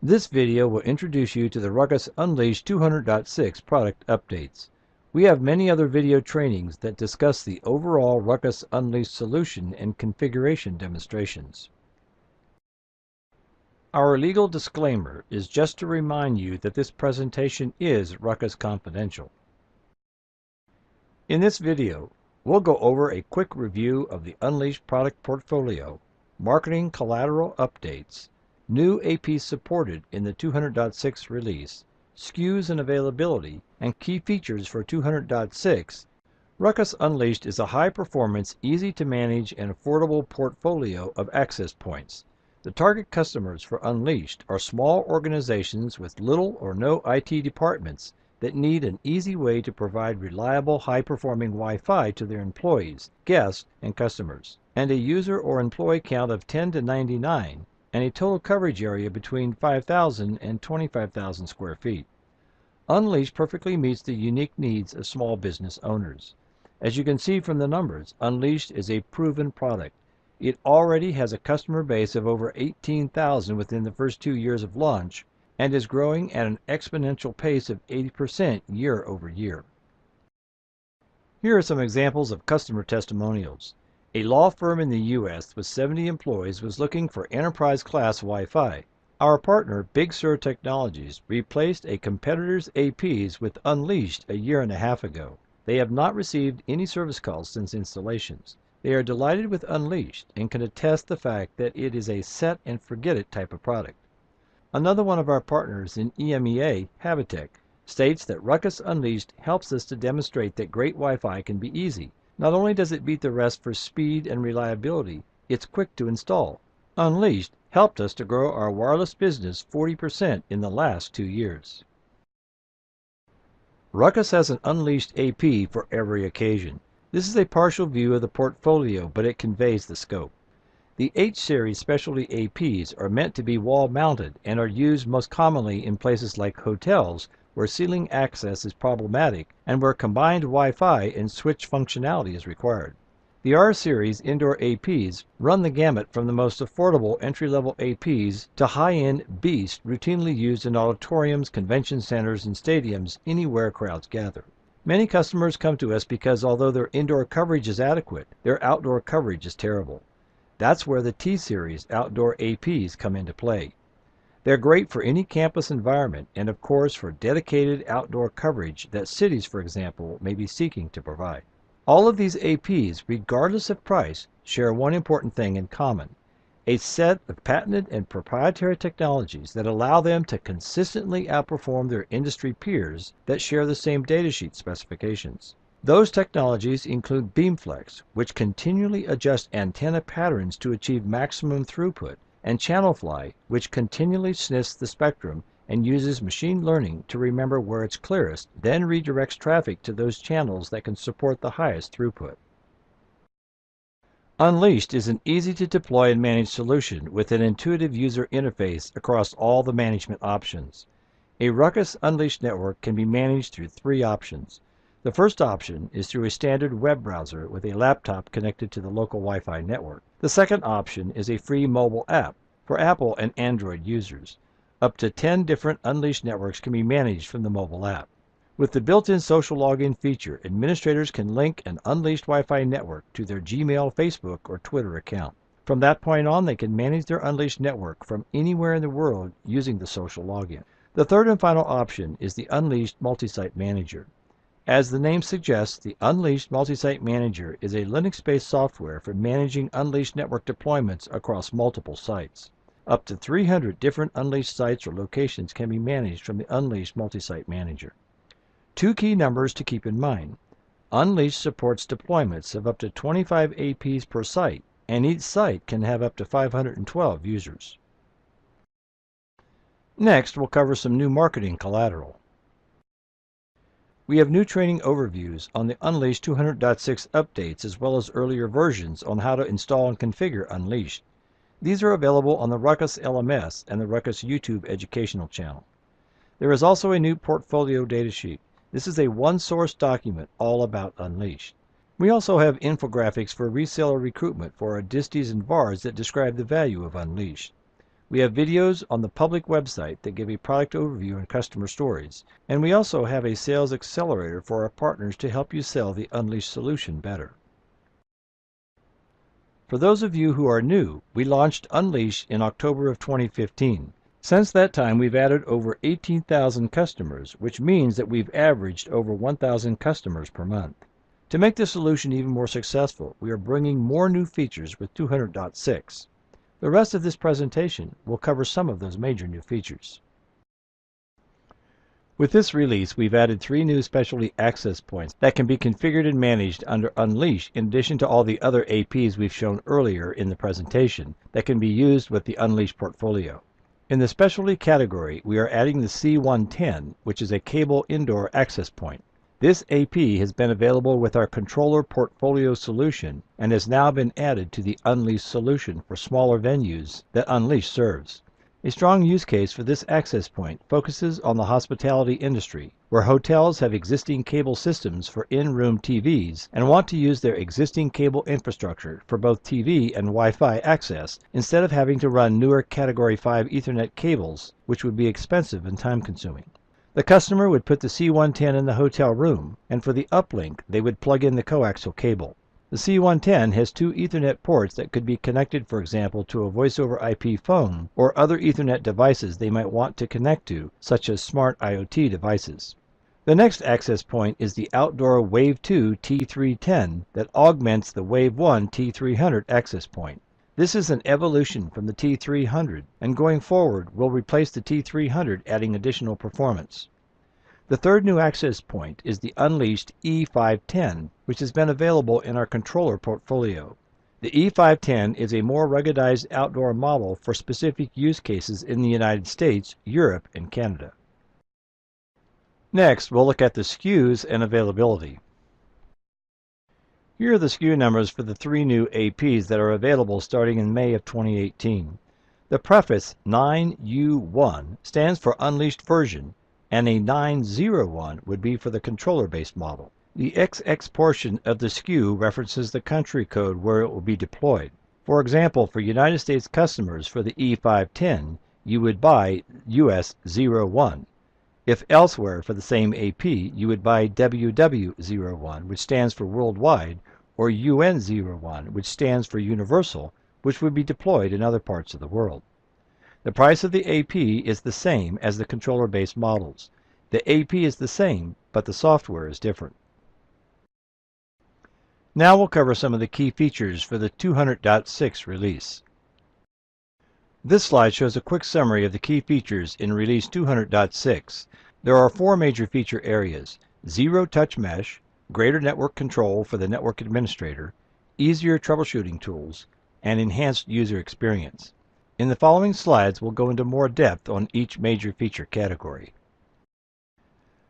This video will introduce you to the Ruckus Unleashed 200.6 product updates. We have many other video trainings that discuss the overall Ruckus Unleashed solution and configuration demonstrations. Our legal disclaimer is just to remind you that this presentation is Ruckus Confidential. In this video, we'll go over a quick review of the Unleashed product portfolio, marketing collateral updates, new APs supported in the 200.6 release, SKUs and availability, and key features for 200.6. Ruckus Unleashed is a high-performance, easy-to-manage, and affordable portfolio of access points. The target customers for Unleashed are small organizations with little or no IT departments that need an easy way to provide reliable, high-performing Wi-Fi to their employees, guests, and customers, and a user or employee count of 10 to 99, and a total coverage area between 5,000 and 25,000 square feet. Unleashed perfectly meets the unique needs of small business owners. As you can see from the numbers, Unleashed is a proven product. It already has a customer base of over 18,000 within the first 2 years of launch, and is growing at an exponential pace of 80% year over year. Here are some examples of customer testimonials. A law firm in the U.S. with 70 employees was looking for enterprise-class Wi-Fi. Our partner, Big Sur Technologies, replaced a competitor's APs with Unleashed a year and a half ago. They have not received any service calls since installations. They are delighted with Unleashed and can attest the fact that it is a set-and-forget-it type of product. Another one of our partners in EMEA, Habitech, states that Ruckus Unleashed helps us to demonstrate that great Wi-Fi can be easy. Not only does it beat the rest for speed and reliability, it's quick to install. Unleashed helped us to grow our wireless business 40% in the last 2 years. Ruckus has an Unleashed AP for every occasion. This is a partial view of the portfolio, but it conveys the scope. The H-Series specialty APs are meant to be wall-mounted and are used most commonly in places like hotels where ceiling access is problematic and where combined Wi-Fi and switch functionality is required. The R-Series indoor APs run the gamut from the most affordable entry-level APs to high-end beasts routinely used in auditoriums, convention centers, and stadiums anywhere crowds gather. Many customers come to us because although their indoor coverage is adequate, their outdoor coverage is terrible. That's where the T-Series outdoor APs come into play. They're great for any campus environment and of course for dedicated outdoor coverage that cities, for example, may be seeking to provide. All of these APs, regardless of price, share one important thing in common: a set of patented and proprietary technologies that allow them to consistently outperform their industry peers that share the same datasheet specifications. Those technologies include BeamFlex, which continually adjusts antenna patterns to achieve maximum throughput, and ChannelFly, which continually sniffs the spectrum and uses machine learning to remember where it's clearest, then redirects traffic to those channels that can support the highest throughput. Unleashed is an easy-to-deploy and manage solution with an intuitive user interface across all the management options. A Ruckus Unleashed network can be managed through 3 options. The first option is through a standard web browser with a laptop connected to the local Wi-Fi network. The second option is a free mobile app for Apple and Android users. Up to 10 different Unleashed networks can be managed from the mobile app. With the built-in social login feature, administrators can link an Unleashed Wi-Fi network to their Gmail, Facebook, or Twitter account. From that point on, they can manage their Unleashed network from anywhere in the world using the social login. The third and final option is the Unleashed Multi-Site Manager. As the name suggests, the Unleashed Multi-Site Manager is a Linux-based software for managing Unleashed network deployments across multiple sites. Up to 300 different Unleashed sites or locations can be managed from the Unleashed Multi-Site Manager. 2 key numbers to keep in mind. Unleashed supports deployments of up to 25 APs per site, and each site can have up to 512 users. Next, we'll cover some new marketing collateral. We have new training overviews on the Unleashed 200.6 updates as well as earlier versions on how to install and configure Unleashed. These are available on the Ruckus LMS and the Ruckus YouTube educational channel. There is also a new portfolio datasheet. This is a one-source document all about Unleashed. We also have infographics for reseller recruitment for our disties and VARs that describe the value of Unleashed. We have videos on the public website that give a product overview and customer stories, and we also have a sales accelerator for our partners to help you sell the Unleashed solution better. For those of you who are new, we launched Unleash in October of 2015. Since that time, we've added over 18,000 customers, which means that we've averaged over 1,000 customers per month. To make the solution even more successful, we are bringing more new features with 200.6. The rest of this presentation will cover some of those major new features. With this release, we've added 3 new specialty access points that can be configured and managed under Unleash in addition to all the other APs we've shown earlier in the presentation that can be used with the Unleash portfolio. In the specialty category, we are adding the C110, which is a cable indoor access point. This AP has been available with our controller portfolio solution and has now been added to the Unleash solution for smaller venues that Unleash serves. A strong use case for this access point focuses on the hospitality industry, where hotels have existing cable systems for in-room TVs and want to use their existing cable infrastructure for both TV and Wi-Fi access instead of having to run newer Category 5 Ethernet cables, which would be expensive and time-consuming. The customer would put the C110 in the hotel room, and for the uplink, they would plug in the coaxial cable. The C110 has 2 Ethernet ports that could be connected, for example, to a voice-over IP phone or other Ethernet devices they might want to connect to, such as smart IoT devices. The next access point is the outdoor Wave 2 T310 that augments the Wave 1 T300 access point. This is an evolution from the T300, and going forward will replace the T300, adding additional performance. The third new access point is the Unleashed E510, which has been available in our controller portfolio. The E510 is a more ruggedized outdoor model for specific use cases in the United States, Europe, and Canada. Next, we'll look at the SKUs and availability. Here are the SKU numbers for the 3 new APs that are available starting in May of 2018. The prefix 9U1 stands for Unleashed version, and a 901 would be for the controller-based model. The XX portion of the SKU references the country code where it will be deployed. For example, for United States customers for the E510, you would buy US 01. If elsewhere for the same AP, you would buy WW01, which stands for worldwide, or UN01, which stands for universal, which would be deployed in other parts of the world. The price of the AP is the same as the controller-based models. The AP is the same, but the software is different. Now we'll cover some of the key features for the 200.6 release. This slide shows a quick summary of the key features in release 200.6. There are 4 major feature areas: zero-touch mesh, greater network control for the network administrator, easier troubleshooting tools, and enhanced user experience. In the following slides, we'll go into more depth on each major feature category.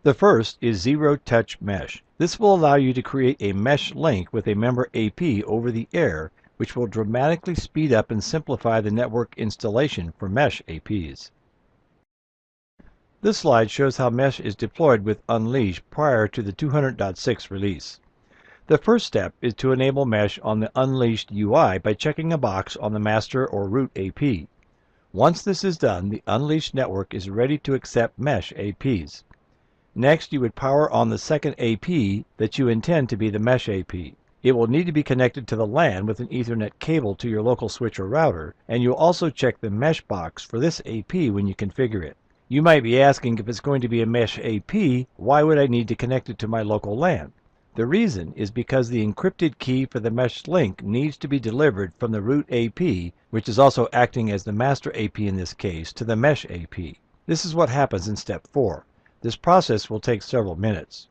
The first is zero-touch mesh. This will allow you to create a mesh link with a member AP over the air, which will dramatically speed up and simplify the network installation for mesh APs. This slide shows how mesh is deployed with Unleash prior to the 200.6 release. The first step is to enable mesh on the Unleashed UI by checking a box on the master or root AP. Once this is done, the Unleashed network is ready to accept mesh APs. Next, you would power on the second AP that you intend to be the mesh AP. It will need to be connected to the LAN with an Ethernet cable to your local switch or router, and you'll also check the mesh box for this AP when you configure it. You might be asking, if it's going to be a mesh AP, why would I need to connect it to my local LAN? The reason is because the encrypted key for the mesh link needs to be delivered from the root AP, which is also acting as the master AP in this case, to the mesh AP. This is what happens in step 4. This process will take several minutes.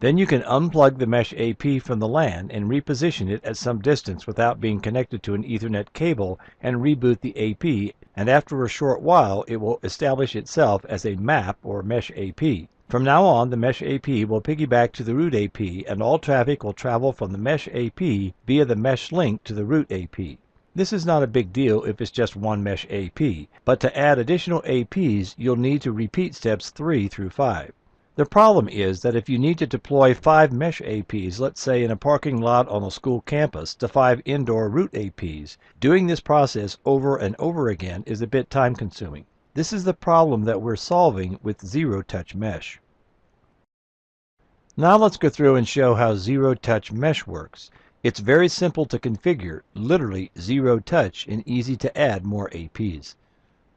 Then you can unplug the mesh AP from the LAN and reposition it at some distance without being connected to an Ethernet cable and reboot the AP, and after a short while it will establish itself as a MAP or mesh AP. From now on, the mesh AP will piggyback to the root AP, and all traffic will travel from the mesh AP via the mesh link to the root AP. This is not a big deal if it's just one mesh AP, but to add additional APs, you'll need to repeat steps 3 through 5. The problem is that if you need to deploy 5 mesh APs, let's say in a parking lot on a school campus, to 5 indoor root APs, doing this process over and over again is a bit time consuming. This is the problem that we're solving with Zero Touch Mesh. Now let's go through and show how Zero Touch Mesh works. It's very simple to configure, literally zero touch, and easy to add more APs.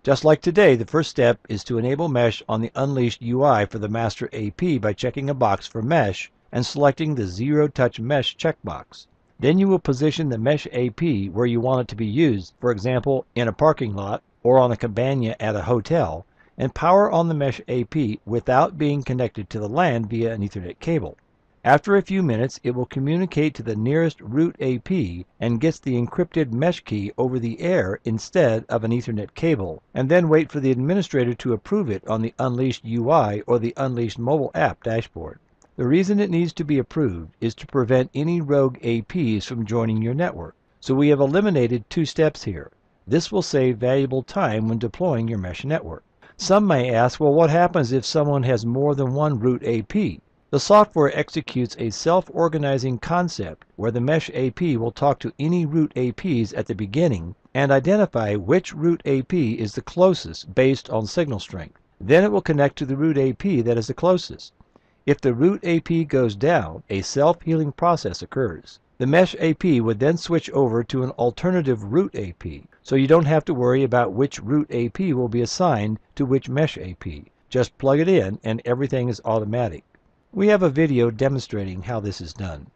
Just like today, the first step is to enable Mesh on the Unleashed UI for the master AP by checking a box for Mesh and selecting the Zero Touch Mesh checkbox. Then you will position the Mesh AP where you want it to be used, for example, in a parking lot or on a cabana at a hotel, and power on the Mesh AP without being connected to the LAN via an Ethernet cable. After a few minutes, it will communicate to the nearest root AP and gets the encrypted mesh key over the air instead of an Ethernet cable, and then wait for the administrator to approve it on the Unleashed UI or the Unleashed mobile app dashboard. The reason it needs to be approved is to prevent any rogue APs from joining your network. So we have eliminated 2 steps here. This will save valuable time when deploying your mesh network. Some may ask, well, what happens if someone has more than one root AP? The software executes a self-organizing concept where the Mesh AP will talk to any root APs at the beginning and identify which root AP is the closest based on signal strength. Then it will connect to the root AP that is the closest. If the root AP goes down, a self-healing process occurs. The Mesh AP would then switch over to an alternative root AP, so you don't have to worry about which root AP will be assigned to which Mesh AP. Just plug it in and everything is automatic. We have a video demonstrating how this is done.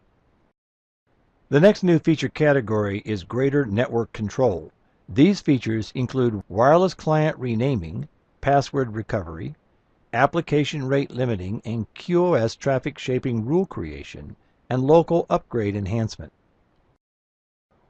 The next new feature category is greater network control. These features include wireless client renaming, password recovery, application rate limiting and QoS traffic shaping rule creation, and local upgrade enhancement.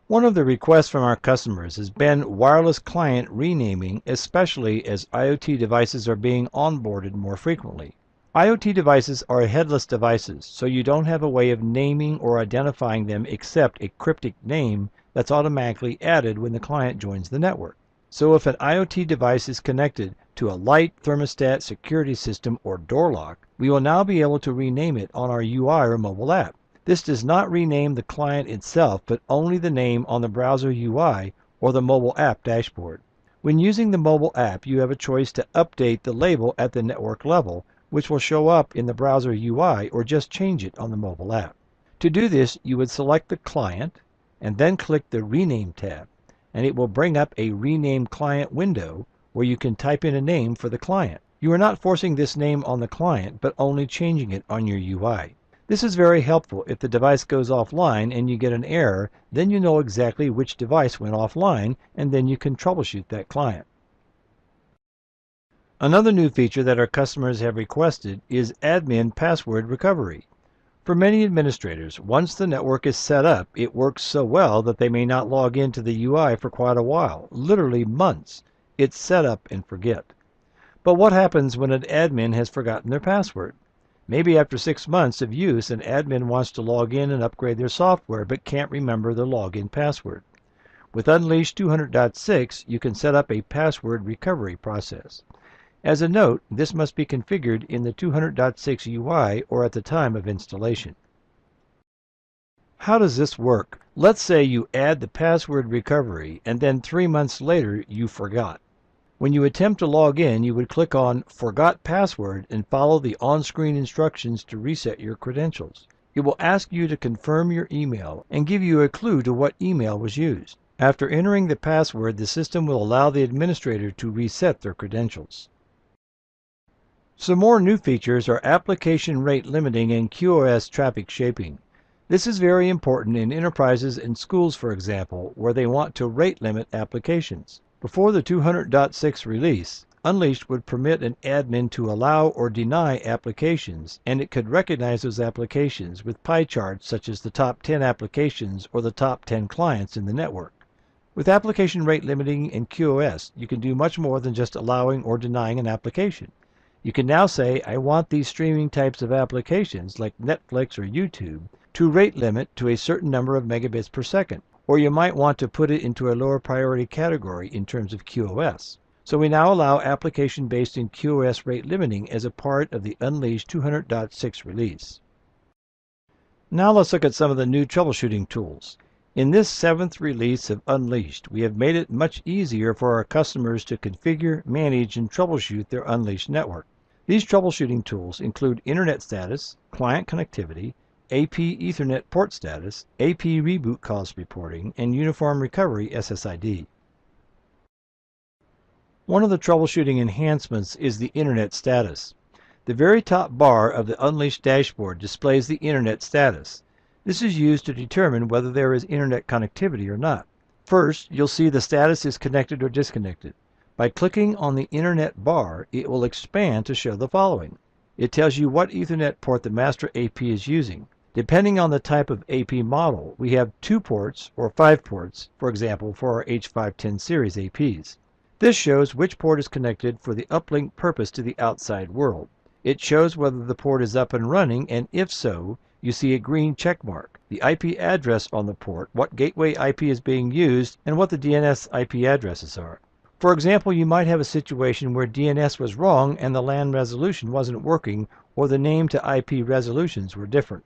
One of the requests from our customers has been wireless client renaming, especially as IoT devices are being onboarded more frequently. IoT devices are headless devices, so you don't have a way of naming or identifying them except a cryptic name that's automatically added when the client joins the network. So if an IoT device is connected to a light, thermostat, security system, or door lock, we will now be able to rename it on our UI or mobile app. This does not rename the client itself, but only the name on the browser UI or the mobile app dashboard. When using the mobile app, you have a choice to update the label at the network level, which will show up in the browser UI, or just change it on the mobile app. To do this, you would select the client and then click the Rename tab, and it will bring up a Rename Client window where you can type in a name for the client. You are not forcing this name on the client, but only changing it on your UI. This is very helpful. If the device goes offline and you get an error, then you know exactly which device went offline, and then you can troubleshoot that client. Another new feature that our customers have requested is admin password recovery. For many administrators, once the network is set up, it works so well that they may not log into the UI for quite a while, literally months. It's set up and forget. But what happens when an admin has forgotten their password? Maybe after 6 months of use, an admin wants to log in and upgrade their software but can't remember their login password. With Unleashed 200.6, you can set up a password recovery process. As a note, this must be configured in the 200.6 UI or at the time of installation. How does this work? Let's say you add the password recovery and then 3 months later you forgot. When you attempt to log in, you would click on Forgot Password and follow the on-screen instructions to reset your credentials. It will ask you to confirm your email and give you a clue to what email was used. After entering the password, the system will allow the administrator to reset their credentials. Some more new features are application rate limiting and QoS traffic shaping. This is very important in enterprises and schools, for example, where they want to rate limit applications. Before the 200.6 release, Unleashed would permit an admin to allow or deny applications, and it could recognize those applications with pie charts such as the top 10 applications or the top 10 clients in the network. With application rate limiting and QoS, you can do much more than just allowing or denying an application. You can now say, I want these streaming types of applications like Netflix or YouTube to rate limit to a certain number of megabits per second, or you might want to put it into a lower priority category in terms of QoS. So we now allow application-based and QoS rate limiting as a part of the Unleashed 200.6 release. Now let's look at some of the new troubleshooting tools. In this 7th release of Unleashed, we have made it much easier for our customers to configure, manage, and troubleshoot their Unleashed network. These troubleshooting tools include Internet status, client connectivity, AP Ethernet port status, AP reboot cost reporting, and Uniform Recovery SSID. One of the troubleshooting enhancements is the Internet status. The very top bar of the Unleashed dashboard displays the Internet status. This is used to determine whether there is Internet connectivity or not. First, you'll see the status is connected or disconnected. By clicking on the Internet bar, it will expand to show the following. It tells you what Ethernet port the master AP is using. Depending on the type of AP model, we have 2 ports or 5 ports, for example, for our H510 series APs. This shows which port is connected for the uplink purpose to the outside world. It shows whether the port is up and running, and if so, you see a green check mark, the IP address on the port, what gateway IP is being used, and what the DNS IP addresses are. For example, you might have a situation where DNS was wrong and the LAN resolution wasn't working, or the name to IP resolutions were different.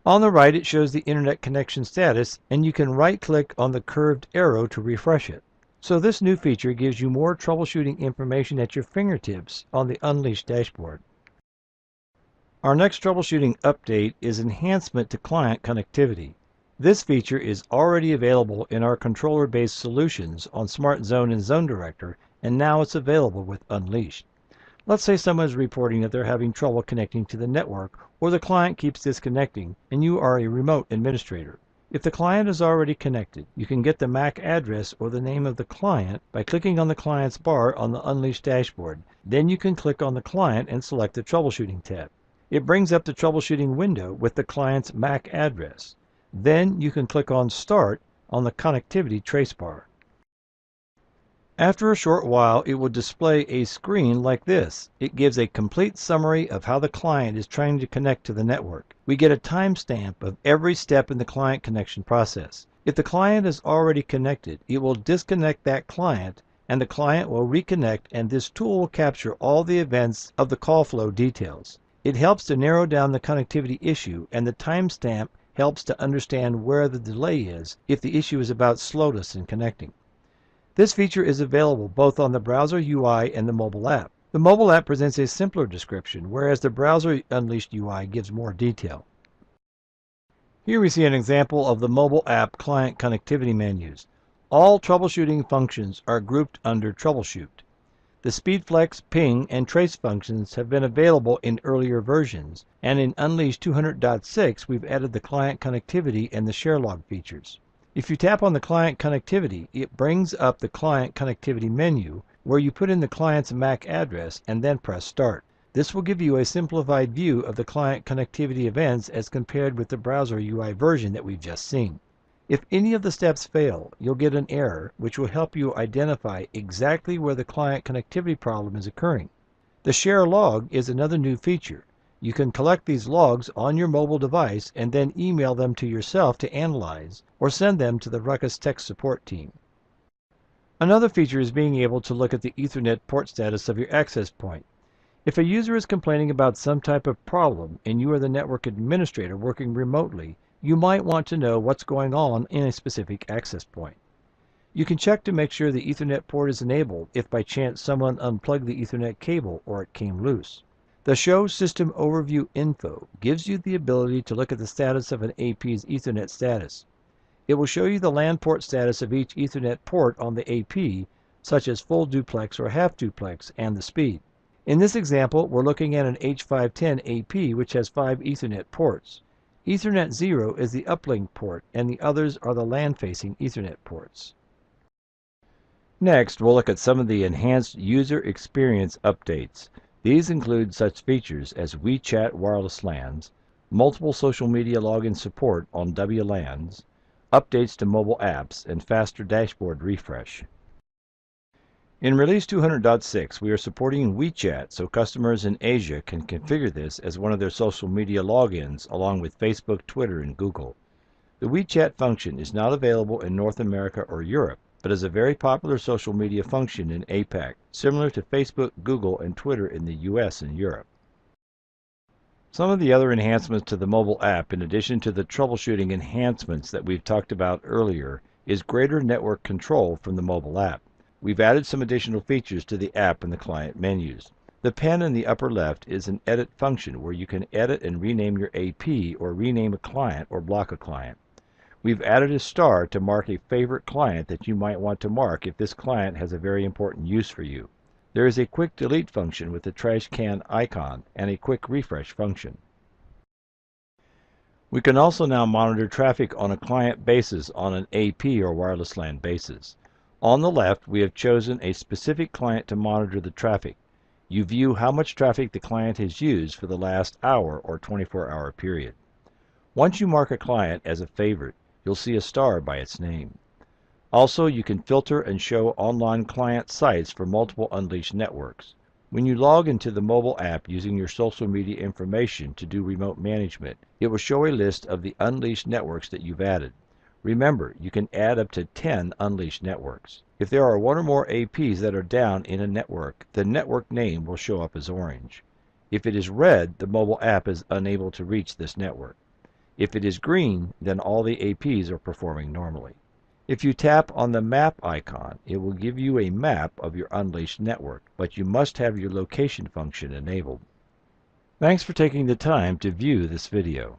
On the right, it shows the Internet connection status, and you can right-click on the curved arrow to refresh it. So this new feature gives you more troubleshooting information at your fingertips on the Unleashed dashboard. Our next troubleshooting update is Enhancement to client connectivity. This feature is already available in our controller-based solutions on Smart Zone and Zone Director, and now it's available with Unleashed. Let's say someone is reporting that they're having trouble connecting to the network, or the client keeps disconnecting, and you are a remote administrator. If the client is already connected, you can get the MAC address or the name of the client by clicking on the client's bar on the Unleashed dashboard. Then you can click on the client and select the Troubleshooting tab. It brings up the troubleshooting window with the client's MAC address. Then you can click on Start on the connectivity trace bar. After a short while, it will display a screen like this. It gives a complete summary of how the client is trying to connect to the network. We get a timestamp of every step in the client connection process. If the client is already connected, it will disconnect that client, and the client will reconnect, and this tool will capture all the events of the call flow details. It helps to narrow down the connectivity issue, and the timestamp helps to understand where the delay is if the issue is about slowness in connecting. This feature is available both on the browser UI and the mobile app. The mobile app presents a simpler description, whereas the browser Unleashed UI gives more detail. Here we see an example of the mobile app client connectivity menus. All troubleshooting functions are grouped under Troubleshoot. The SpeedFlex, Ping, and Trace functions have been available in earlier versions, and in Unleashed 200.6 we've added the client connectivity and the share log features. If you tap on the client connectivity, it brings up the client connectivity menu where you put in the client's MAC address and then press Start. This will give you a simplified view of the client connectivity events as compared with the browser UI version that we've just seen. If any of the steps fail, you'll get an error which will help you identify exactly where the client connectivity problem is occurring. The share log is another new feature. You can collect these logs on your mobile device and then email them to yourself to analyze, or send them to the Ruckus tech support team. Another feature is being able to look at the Ethernet port status of your access point. If a user is complaining about some type of problem and you are the network administrator working remotely, you might want to know what's going on in a specific access point. You can check to make sure the Ethernet port is enabled if by chance someone unplugged the Ethernet cable or it came loose. The Show System Overview Info gives you the ability to look at the status of an AP's Ethernet status. It will show you the LAN port status of each Ethernet port on the AP, such as full duplex or half duplex, and the speed. In this example, we're looking at an H510 AP which has 5 Ethernet ports. Ethernet 0 is the uplink port, and the others are the LAN-facing Ethernet ports. Next, we'll look at some of the enhanced user experience updates. These include such features as WeChat wireless LANs, multiple social media login support on WLANs, updates to mobile apps, and faster dashboard refresh. In Release 200.6, we are supporting WeChat so customers in Asia can configure this as one of their social media logins along with Facebook, Twitter, and Google. The WeChat function is not available in North America or Europe. but is a very popular social media function in APAC, similar to Facebook, Google, and Twitter in the US and Europe. Some of the other enhancements to the mobile app, in addition to the troubleshooting enhancements that we've talked about earlier, is greater network control from the mobile app. We've added some additional features to the app in the client menus. The pen in the upper left is an edit function where you can edit and rename your AP or rename a client or block a client. We've added a star to mark a favorite client that you might want to mark if this client has a very important use for you. There is a quick delete function with the trash can icon and a quick refresh function. We can also now monitor traffic on a client basis on an AP or wireless LAN basis. On the left, we have chosen a specific client to monitor the traffic. You view how much traffic the client has used for the last hour or 24-hour period. Once you mark a client as a favorite, you'll see a star by its name. Also, you can filter and show online client sites for multiple Unleashed networks. When you log into the mobile app using your social media information to do remote management, it will show a list of the Unleashed networks that you've added. Remember, you can add up to 10 Unleashed networks. If there are one or more APs that are down in a network, the network name will show up as orange. If it is red, the mobile app is unable to reach this network. If it is green, then all the APs are performing normally. If you tap on the map icon, it will give you a map of your Unleashed network, but you must have your location function enabled. Thanks for taking the time to view this video.